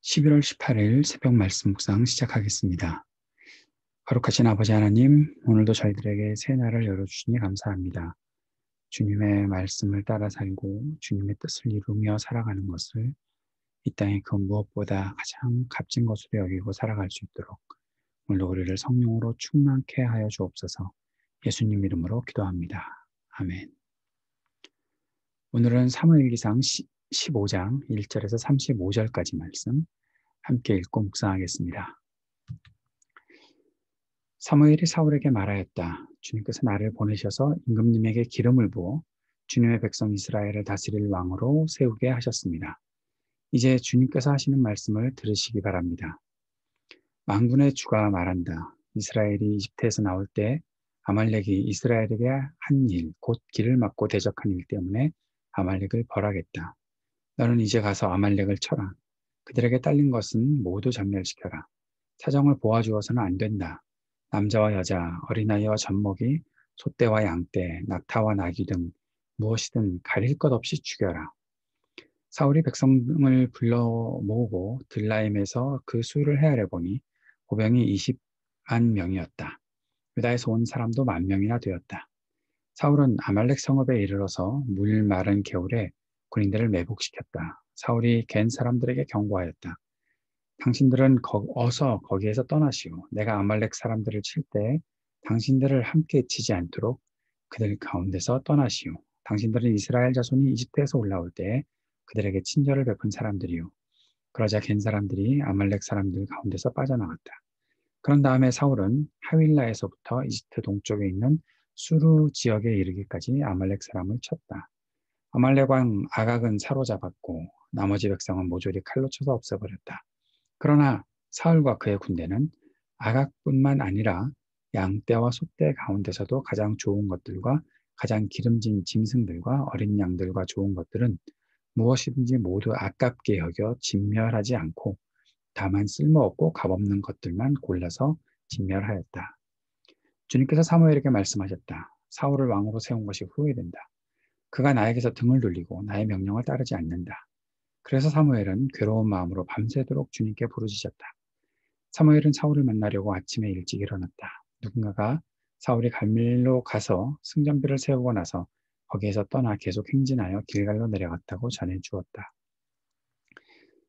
11월 18일 새벽 말씀 묵상 시작하겠습니다. 거룩하신 아버지 하나님, 오늘도 저희들에게 새 날을 열어주시니 감사합니다. 주님의 말씀을 따라 살고 주님의 뜻을 이루며 살아가는 것을 이 땅의 그 무엇보다 가장 값진 것으로 여기고 살아갈 수 있도록 오늘도 우리를 성령으로 충만케 하여 주옵소서. 예수님 이름으로 기도합니다. 아멘. 오늘은 사무엘기상 15장 1절에서 35절까지 말씀 함께 읽고 묵상하겠습니다. 사무엘이 사울에게 말하였다. 주님께서 나를 보내셔서 임금님에게 기름을 부어 주님의 백성 이스라엘을 다스릴 왕으로 세우게 하셨습니다. 이제 주님께서 하시는 말씀을 들으시기 바랍니다. 만군의 주가 말한다. 이스라엘이 이집트에서 나올 때 아말렉이 이스라엘에게 한 일, 곧 길을 막고 대적한 일 때문에 아말렉을 벌하겠다. 너는 이제 가서 아말렉을 쳐라. 그들에게 딸린 것은 모두 전멸시켜라. 사정을 보아주어서는 안 된다. 남자와 여자, 어린아이와 젖먹이, 소떼와 양떼, 낙타와 나귀 등 무엇이든 가릴 것 없이 죽여라. 사울이 백성을 불러 모으고 들라임에서 그 수를 헤아려 보니 보병이 20만 명이었다. 유다에서 온 사람도 10,000명이나 되었다. 사울은 아말렉 성읍에 이르러서 물 마른 겨울에 군인들을 매복시켰다. 사울이 갠 사람들에게 경고하였다. 당신들은 어서 거기에서 떠나시오. 내가 아말렉 사람들을 칠 때 당신들을 함께 치지 않도록 그들 가운데서 떠나시오. 당신들은 이스라엘 자손이 이집트에서 올라올 때 그들에게 친절을 베푼 사람들이요. 그러자 갠 사람들이 아말렉 사람들 가운데서 빠져나갔다. 그런 다음에 사울은 하윌라에서부터 이집트 동쪽에 있는 수르 지역에 이르기까지 아말렉 사람을 쳤다. 아말렉 왕 아각은 사로잡았고 나머지 백성은 모조리 칼로 쳐서 없애버렸다. 그러나 사울과 그의 군대는 아각뿐만 아니라 양떼와 소떼 가운데서도 가장 좋은 것들과 가장 기름진 짐승들과 어린 양들과 좋은 것들은 무엇이든지 모두 아깝게 여겨 진멸하지 않고 다만 쓸모없고 값없는 것들만 골라서 진멸하였다. 주님께서 사무엘에게 말씀하셨다. 사울을 왕으로 세운 것이 후회된다. 그가 나에게서 등을 돌리고 나의 명령을 따르지 않는다. 그래서 사무엘은 괴로운 마음으로 밤새도록 주님께 부르짖었다. 사무엘은 사울을 만나려고 아침에 일찍 일어났다. 누군가가 사울이 갈멜로 가서 승전비를 세우고 나서 거기에서 떠나 계속 행진하여 길갈로 내려갔다고 전해 주었다.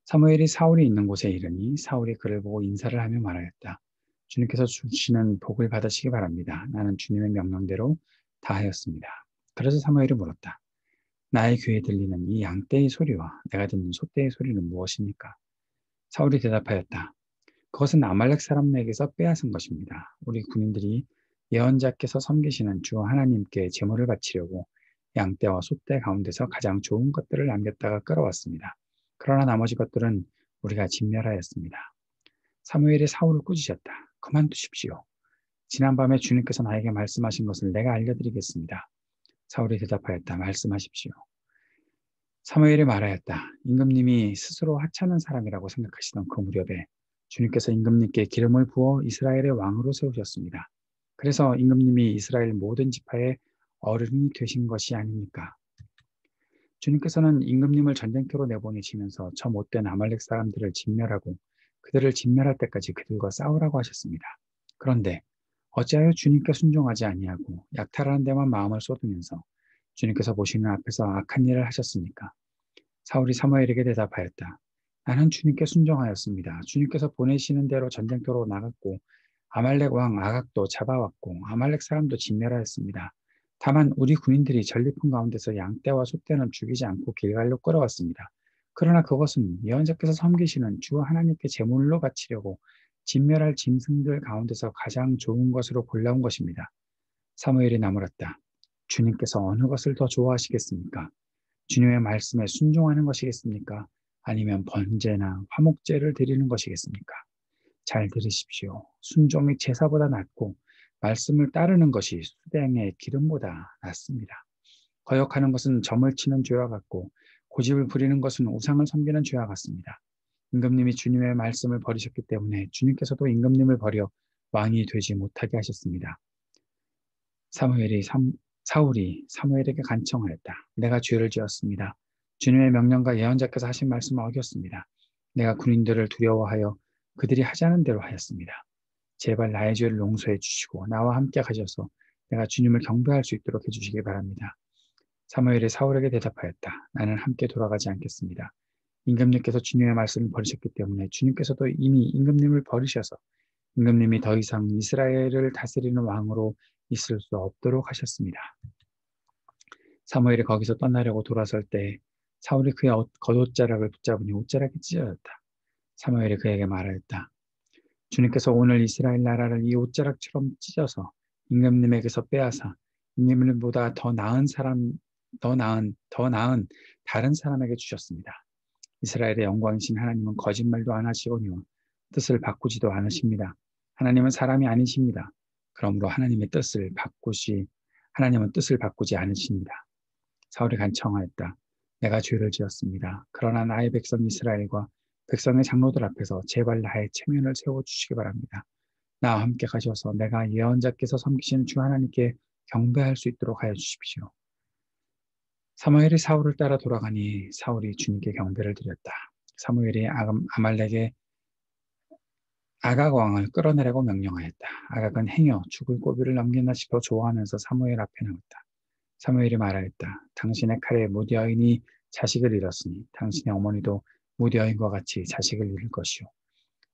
사무엘이 사울이 있는 곳에 이르니 사울이 그를 보고 인사를 하며 말하였다. 주님께서 주시는 복을 받으시기 바랍니다. 나는 주님의 명령대로 다 하였습니다. 그래서 사무엘이 물었다. 나의 귀에 들리는 이 양떼의 소리와 내가 듣는 소떼의 소리는 무엇입니까? 사울이 대답하였다. 그것은 아말렉 사람에게서 빼앗은 것입니다. 우리 군인들이 예언자께서 섬기시는 주 하나님께 제물을 바치려고 양떼와 소떼 가운데서 가장 좋은 것들을 남겼다가 끌어왔습니다. 그러나 나머지 것들은 우리가 진멸하였습니다. 사무엘이 사울을 꾸짖었다. 그만두십시오. 지난밤에 주님께서 나에게 말씀하신 것을 내가 알려드리겠습니다. 사울이 대답하였다. 말씀하십시오. 사무엘이 말하였다. 임금님이 스스로 하찮은 사람이라고 생각하시던 그 무렵에 주님께서 임금님께 기름을 부어 이스라엘의 왕으로 세우셨습니다. 그래서 임금님이 이스라엘 모든 지파의 어른이 되신 것이 아닙니까? 주님께서는 임금님을 전쟁터로 내보내시면서 저 못된 아말렉 사람들을 진멸하고 그들을 진멸할 때까지 그들과 싸우라고 하셨습니다. 그런데 어찌하여 주님께 순종하지 아니하고 약탈하는 데만 마음을 쏟으면서 주님께서 보시는 앞에서 악한 일을 하셨습니까? 사울이 사무엘에게 대답하였다. 나는 주님께 순종하였습니다. 주님께서 보내시는 대로 전쟁터로 나갔고 아말렉 왕 아각도 잡아왔고 아말렉 사람도 진멸하였습니다. 다만 우리 군인들이 전리품 가운데서 양떼와 소떼는 죽이지 않고 길갈로 끌어왔습니다. 그러나 그것은 예언자께서 섬기시는 주 하나님께 제물로 바치려고 진멸할 짐승들 가운데서 가장 좋은 것으로 골라온 것입니다. 사무엘이 나물었다. 주님께서 어느 것을 더 좋아하시겠습니까? 주님의 말씀에 순종하는 것이겠습니까? 아니면 번제나 화목제를 드리는 것이겠습니까? 잘 들으십시오. 순종이 제사보다 낫고 말씀을 따르는 것이 수댕의 기름보다 낫습니다. 거역하는 것은 점을 치는 죄와 같고 고집을 부리는 것은 우상을 섬기는 죄와 같습니다. 임금님이 주님의 말씀을 버리셨기 때문에 주님께서도 임금님을 버려 왕이 되지 못하게 하셨습니다. 사울이 사무엘에게 간청하였다. 내가 죄를 지었습니다. 주님의 명령과 예언자께서 하신 말씀을 어겼습니다. 내가 군인들을 두려워하여 그들이 하자는 대로 하였습니다. 제발 나의 죄를 용서해 주시고 나와 함께 가셔서 내가 주님을 경배할 수 있도록 해주시기 바랍니다. 사무엘이 사울에게 대답하였다. 나는 함께 돌아가지 않겠습니다. 임금님께서 주님의 말씀을 버리셨기 때문에 주님께서도 이미 임금님을 버리셔서 임금님이 더 이상 이스라엘을 다스리는 왕으로 있을 수 없도록 하셨습니다. 사무엘이 거기서 떠나려고 돌아설 때 사울이 그의 겉옷자락을 붙잡으니 옷자락이 찢어졌다. 사무엘이 그에게 말하였다. 주님께서 오늘 이스라엘 나라를 이 옷자락처럼 찢어서 임금님에게서 빼앗아 임금님보다 더 나은 다른 사람에게 주셨습니다. 이스라엘의 영광이신 하나님은 거짓말도 안 하시거니와 뜻을 바꾸지도 않으십니다. 하나님은 사람이 아니십니다. 그러므로 하나님은 뜻을 바꾸지 않으십니다. 사울이 간청하였다. 내가 죄를 지었습니다. 그러나 나의 백성 이스라엘과 백성의 장로들 앞에서 제발 나의 체면을 세워주시기 바랍니다. 나와 함께 가셔서 내가 예언자께서 섬기시는 주 하나님께 경배할 수 있도록 하여 주십시오. 사무엘이 사울을 따라 돌아가니 사울이 주님께 경배를 드렸다. 사무엘이 아말렉의 아각 왕을 끌어내라고 명령하였다. 아각은 행여 죽을 고비를 넘기나 싶어 좋아하면서 사무엘 앞에 나왔다. 사무엘이 말하였다. 당신의 칼에 무디 여인이 자식을 잃었으니 당신의 어머니도 무디 여인과 같이 자식을 잃을 것이요.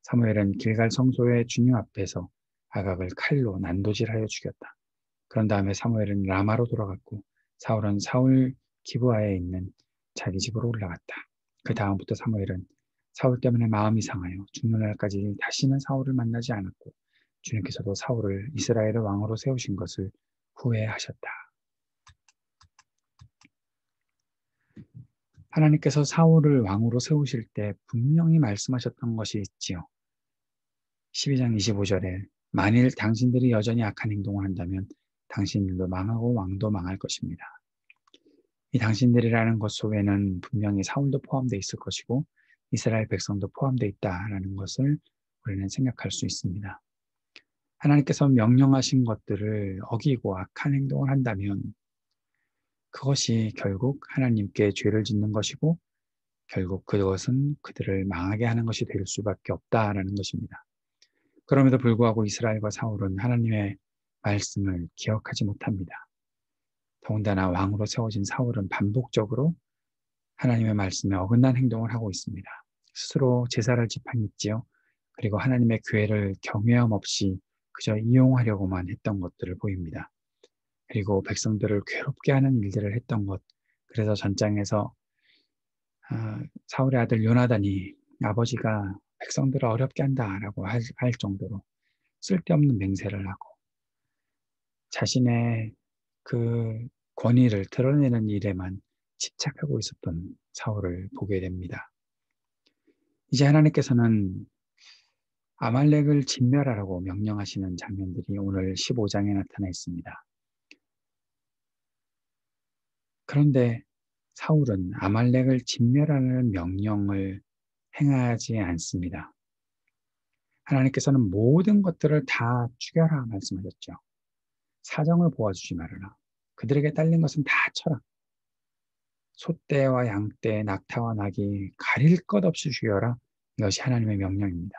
사무엘은 길갈 성소의 주님 앞에서 아각을 칼로 난도질하여 죽였다. 그런 다음에 사무엘은 라마로 돌아갔고 사울은 사울 기브아에 있는 자기 집으로 올라갔다. 그 다음부터 사무엘은 사울 때문에 마음이 상하여 죽는 날까지 다시는 사울을 만나지 않았고 주님께서도 사울을 이스라엘의 왕으로 세우신 것을 후회하셨다. 하나님께서 사울을 왕으로 세우실 때 분명히 말씀하셨던 것이 있지요. 12장 25절에 만일 당신들이 여전히 악한 행동을 한다면 당신들도 망하고 왕도 망할 것입니다. 이 당신들이라는 것 속에는 분명히 사울도 포함되어 있을 것이고 이스라엘 백성도 포함되어 있다라는 것을 우리는 생각할 수 있습니다. 하나님께서 명령하신 것들을 어기고 악한 행동을 한다면 그것이 결국 하나님께 죄를 짓는 것이고 결국 그것은 그들을 망하게 하는 것이 될 수밖에 없다라는 것입니다. 그럼에도 불구하고 이스라엘과 사울은 하나님의 말씀을 기억하지 못합니다. 더군다나 왕으로 세워진 사울은 반복적으로 하나님의 말씀에 어긋난 행동을 하고 있습니다. 스스로 제사를 지팡이했지요. 그리고 하나님의 교회를 경외함 없이 그저 이용하려고만 했던 것들을 보입니다. 그리고 백성들을 괴롭게 하는 일들을 했던 것. 그래서 전장에서 사울의 아들 요나단이 아버지가 백성들을 어렵게 한다라고 할 정도로 쓸데없는 맹세를 하고 자신의 그 권위를 드러내는 일에만 집착하고 있었던 사울을 보게 됩니다. 이제 하나님께서는 아말렉을 진멸하라고 명령하시는 장면들이 오늘 15장에 나타나 있습니다. 그런데 사울은 아말렉을 진멸하는 명령을 행하지 않습니다. 하나님께서는 모든 것들을 다 죽여라 말씀하셨죠. 사정을 보아주지 말아라. 그들에게 딸린 것은 다 쳐라. 소떼와 양떼, 낙타와 낙이 가릴 것 없이 죽여라. 이것이 하나님의 명령입니다.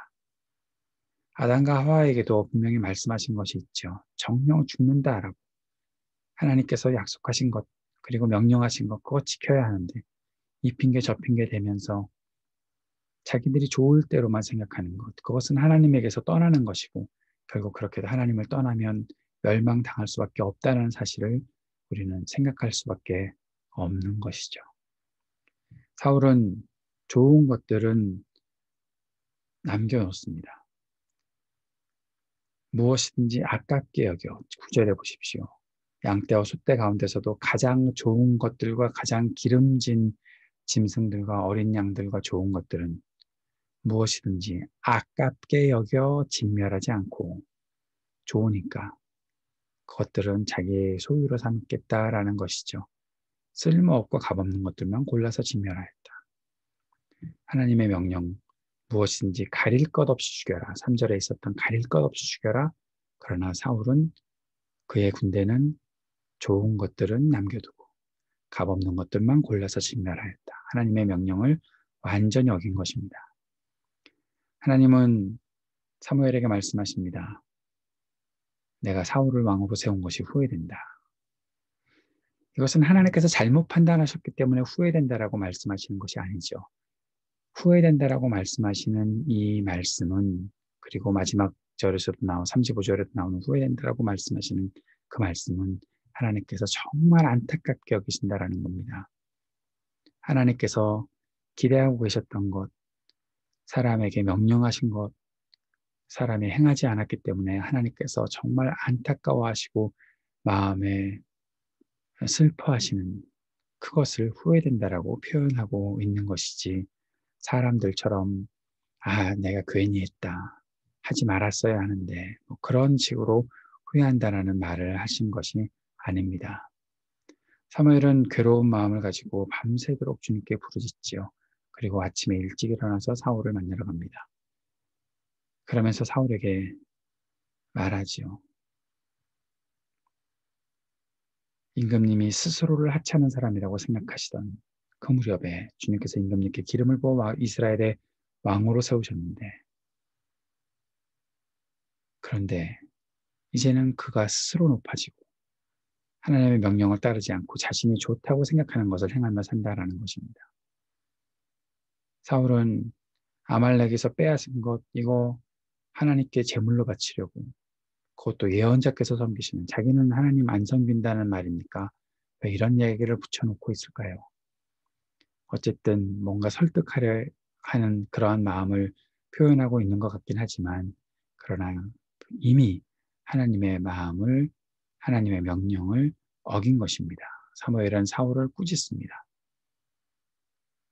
아담과 하와에게도 분명히 말씀하신 것이 있죠. 정령 죽는다라고. 하나님께서 약속하신 것, 그리고 명령하신 것, 그거 지켜야 하는데 이 핑계 저 핑계 대면서 자기들이 좋을 대로만 생각하는 것, 그것은 하나님에게서 떠나는 것이고 결국 그렇게도 하나님을 떠나면 멸망당할 수밖에 없다는 사실을 우리는 생각할 수밖에 없는 것이죠. 사울은 좋은 것들은 남겨놓습니다. 무엇이든지 아깝게 여겨. 구절해 보십시오. 양떼와 소떼 가운데서도 가장 좋은 것들과 가장 기름진 짐승들과 어린 양들과 좋은 것들은 무엇이든지 아깝게 여겨 진멸하지 않고 좋으니까 그것들은 자기의 소유로 삼겠다라는 것이죠. 쓸모없고 값없는 것들만 골라서 진멸하였다. 하나님의 명령, 무엇인지 가릴 것 없이 죽여라. 3절에 있었던 가릴 것 없이 죽여라. 그러나 사울은 그의 군대는 좋은 것들은 남겨두고 값없는 것들만 골라서 진멸하였다. 하나님의 명령을 완전히 어긴 것입니다. 하나님은 사무엘에게 말씀하십니다. 내가 사울을 왕으로 세운 것이 후회된다. 이것은 하나님께서 잘못 판단하셨기 때문에 후회된다라고 말씀하시는 것이 아니죠. 후회된다라고 말씀하시는 이 말씀은, 그리고 마지막 절에서도 35절에도 나오는 후회된다라고 말씀하시는 그 말씀은 하나님께서 정말 안타깝게 여기신다라는 겁니다. 하나님께서 기대하고 계셨던 것, 사람에게 명령하신 것, 사람이 행하지 않았기 때문에 하나님께서 정말 안타까워하시고 마음에 슬퍼하시는 그것을 후회된다라고 표현하고 있는 것이지, 사람들처럼 내가 괜히 했다, 하지 말았어야 하는데 뭐 그런 식으로 후회한다라는 말을 하신 것이 아닙니다. 사무엘은 괴로운 마음을 가지고 밤새도록 주님께 부르짖지요. 그리고 아침에 일찍 일어나서 사울을 만나러 갑니다. 그러면서 사울에게 말하지요. 임금님이 스스로를 하찮은 사람이라고 생각하시던 그 무렵에 주님께서 임금님께 기름을 부어 이스라엘의 왕으로 세우셨는데, 그런데 이제는 그가 스스로 높아지고 하나님의 명령을 따르지 않고 자신이 좋다고 생각하는 것을 행하며 산다라는 것입니다. 사울은 아말렉에서 빼앗은 것, 이거 하나님께 제물로 바치려고, 그것도 예언자께서 섬기시는, 자기는 하나님 안 섬긴다는 말입니까? 왜 이런 얘기를 붙여놓고 있을까요? 어쨌든 뭔가 설득하려 하는 그러한 마음을 표현하고 있는 것 같긴 하지만, 그러나 이미 하나님의 마음을, 하나님의 명령을 어긴 것입니다. 사무엘은 사울을 꾸짖습니다.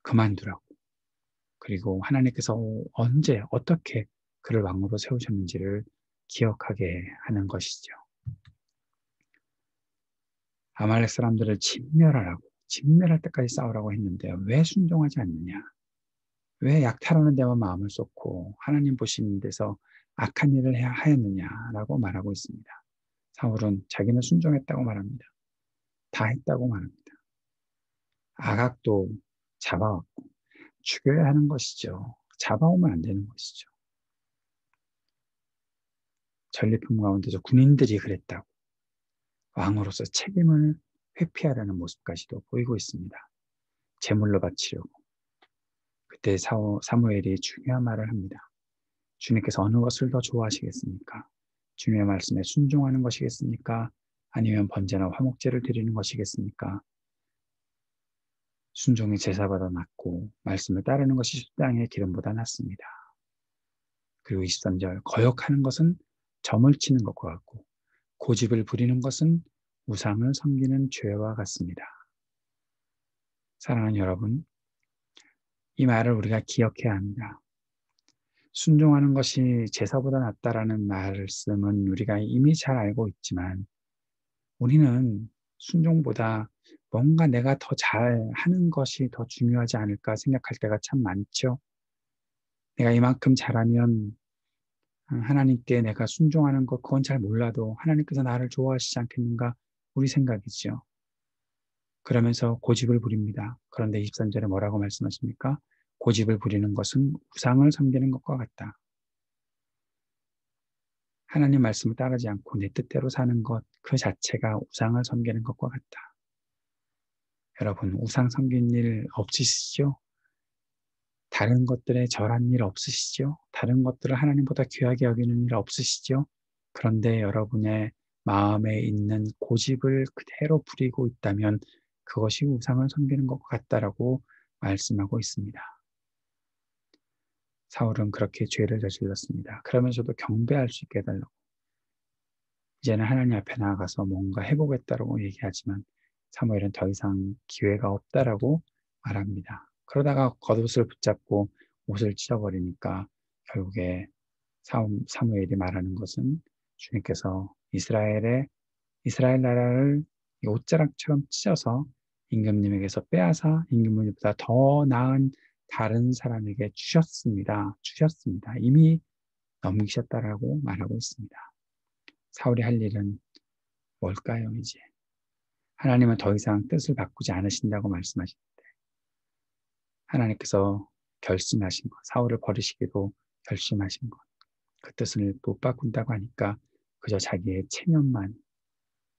그만두라고. 그리고 하나님께서 언제 어떻게 그를 왕으로 세우셨는지를 기억하게 하는 것이죠. 아말렉 사람들을 진멸할 때까지 싸우라고 했는데 왜 순종하지 않느냐? 왜 약탈하는 데만 마음을 쏟고 하나님 보시는 데서 악한 일을 하였느냐라고 말하고 있습니다. 사울은 자기는 순종했다고 말합니다. 다 했다고 말합니다. 아각도 잡아왔고 죽여야 하는 것이죠. 잡아오면 안 되는 것이죠. 전리품 가운데서 군인들이 그랬다고 왕으로서 책임을 회피하려는 모습까지도 보이고 있습니다. 제물로 바치려고. 그때 사무엘이 중요한 말을 합니다. 주님께서 어느 것을 더 좋아하시겠습니까? 주님의 말씀에 순종하는 것이겠습니까? 아니면 번제나 화목제를 드리는 것이겠습니까? 순종이 제사보다 낫고 말씀을 따르는 것이 수당의 기름보다 낫습니다. 그리고 23절, 거역하는 것은 점을 치는 것과 같고 고집을 부리는 것은 우상을 섬기는 죄와 같습니다. 사랑하는 여러분, 이 말을 우리가 기억해야 합니다. 순종하는 것이 제사보다 낫다라는 말씀은 우리가 이미 잘 알고 있지만, 우리는 순종보다 뭔가 내가 더 잘하는 것이 더 중요하지 않을까 생각할 때가 참 많죠. 내가 이만큼 잘하면 하나님께 내가 순종하는 것, 그건 잘 몰라도 하나님께서 나를 좋아하시지 않겠는가, 우리 생각이죠. 그러면서 고집을 부립니다. 그런데 23절에 뭐라고 말씀하십니까? 고집을 부리는 것은 우상을 섬기는 것과 같다. 하나님 말씀을 따르지 않고 내 뜻대로 사는 것, 그 자체가 우상을 섬기는 것과 같다. 여러분, 우상 섬긴 일 없으시죠? 다른 것들에 절한 일 없으시죠? 다른 것들을 하나님보다 귀하게 여기는 일 없으시죠? 그런데 여러분의 마음에 있는 고집을 그대로 부리고 있다면 그것이 우상을 섬기는 것 같다라고 말씀하고 있습니다. 사울은 그렇게 죄를 저질렀습니다. 그러면서도 경배할 수 있게 해달라고. 이제는 하나님 앞에 나아가서 뭔가 해보겠다라고 얘기하지만 사무엘은 더 이상 기회가 없다라고 말합니다. 그러다가 겉옷을 붙잡고 옷을 찢어버리니까 결국에 사무엘이 말하는 것은 주님께서 이스라엘 나라를 옷자락처럼 찢어서 임금님에게서 빼앗아 임금님보다 더 나은 다른 사람에게 주셨습니다. 이미 넘기셨다라고 말하고 있습니다. 사울이 할 일은 뭘까요, 이제? 하나님은 더 이상 뜻을 바꾸지 않으신다고 말씀하시는데, 하나님께서 결심하신 것, 사울을 버리시기로 결심하신 것. 그 뜻을 못 바꾼다고 하니까 그저 자기의 체면만,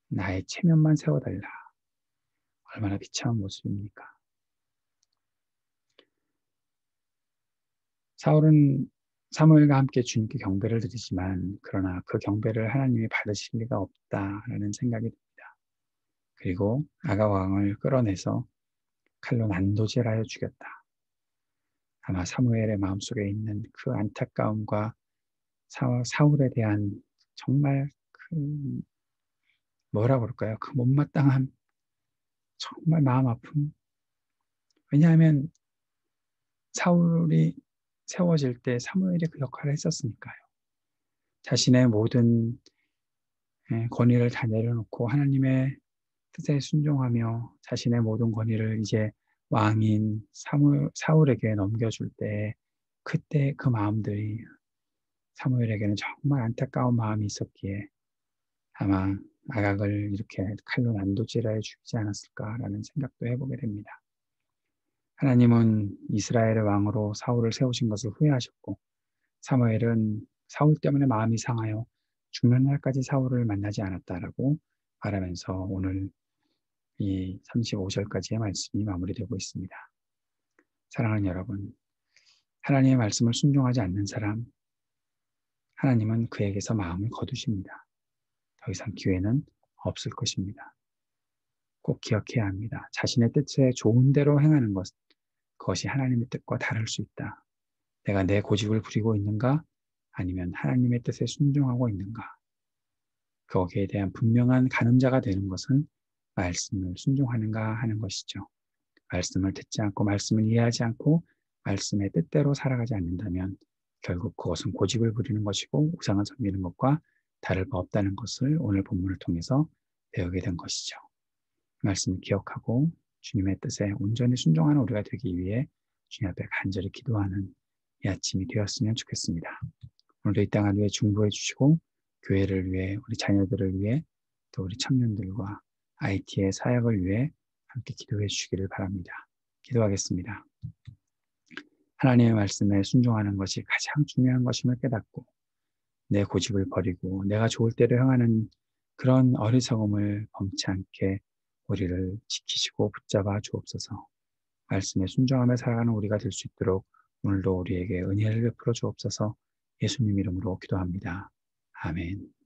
나의 체면만 세워달라. 얼마나 비참한 모습입니까? 사울은 사무엘과 함께 주님께 경배를 드리지만 그러나 그 경배를 하나님이 받으실 리가 없다라는 생각이 듭니다. 그리고 아가 왕을 끌어내서 칼로 난도질하여 죽였다. 아마 사무엘의 마음속에 있는 그 안타까움과 사울에 대한 정말 그 뭐라 그럴까요? 그 못마땅함, 정말 마음 아픔. 왜냐하면 사울이 세워질 때 사무엘이 그 역할을 했었으니까요. 자신의 모든 권위를 다 내려놓고 하나님의 뜻에 순종하며 자신의 모든 권위를 이제 왕인 사울에게 넘겨줄 때 그때 그 마음들이 사무엘에게는 정말 안타까운 마음이 있었기에 아마 아각을 이렇게 칼로 난도질하여 죽이지 않았을까라는 생각도 해보게 됩니다. 하나님은 이스라엘의 왕으로 사울을 세우신 것을 후회하셨고 사무엘은 사울 때문에 마음이 상하여 죽는 날까지 사울을 만나지 않았다라고 말하면서 오늘 이 35절까지의 말씀이 마무리되고 있습니다. 사랑하는 여러분, 하나님의 말씀을 순종하지 않는 사람, 하나님은 그에게서 마음을 거두십니다. 더 이상 기회는 없을 것입니다. 꼭 기억해야 합니다. 자신의 뜻에 좋은 대로 행하는 것, 그것이 하나님의 뜻과 다를 수 있다. 내가 내 고집을 부리고 있는가? 아니면 하나님의 뜻에 순종하고 있는가? 거기에 대한 분명한 가늠자가 되는 것은 말씀을 순종하는가 하는 것이죠. 말씀을 듣지 않고 말씀을 이해하지 않고 말씀의 뜻대로 살아가지 않는다면 결국 그것은 고집을 부리는 것이고 우상을 섬기는 것과 다를 바 없다는 것을 오늘 본문을 통해서 배우게 된 것이죠. 말씀을 기억하고 주님의 뜻에 온전히 순종하는 우리가 되기 위해 주님 앞에 간절히 기도하는 이 아침이 되었으면 좋겠습니다. 오늘도 이 땅을 위해 중보해 주시고 교회를 위해 우리 자녀들을 위해 또 우리 청년들과 IT의 사역을 위해 함께 기도해 주시기를 바랍니다. 기도하겠습니다. 하나님의 말씀에 순종하는 것이 가장 중요한 것임을 깨닫고 내 고집을 버리고 내가 좋을 대로 행하는 그런 어리석음을 범치 않게 우리를 지키시고 붙잡아 주옵소서. 말씀에 순종하며 살아가는 우리가 될 수 있도록 오늘도 우리에게 은혜를 베풀어 주옵소서. 예수님 이름으로 기도합니다. 아멘.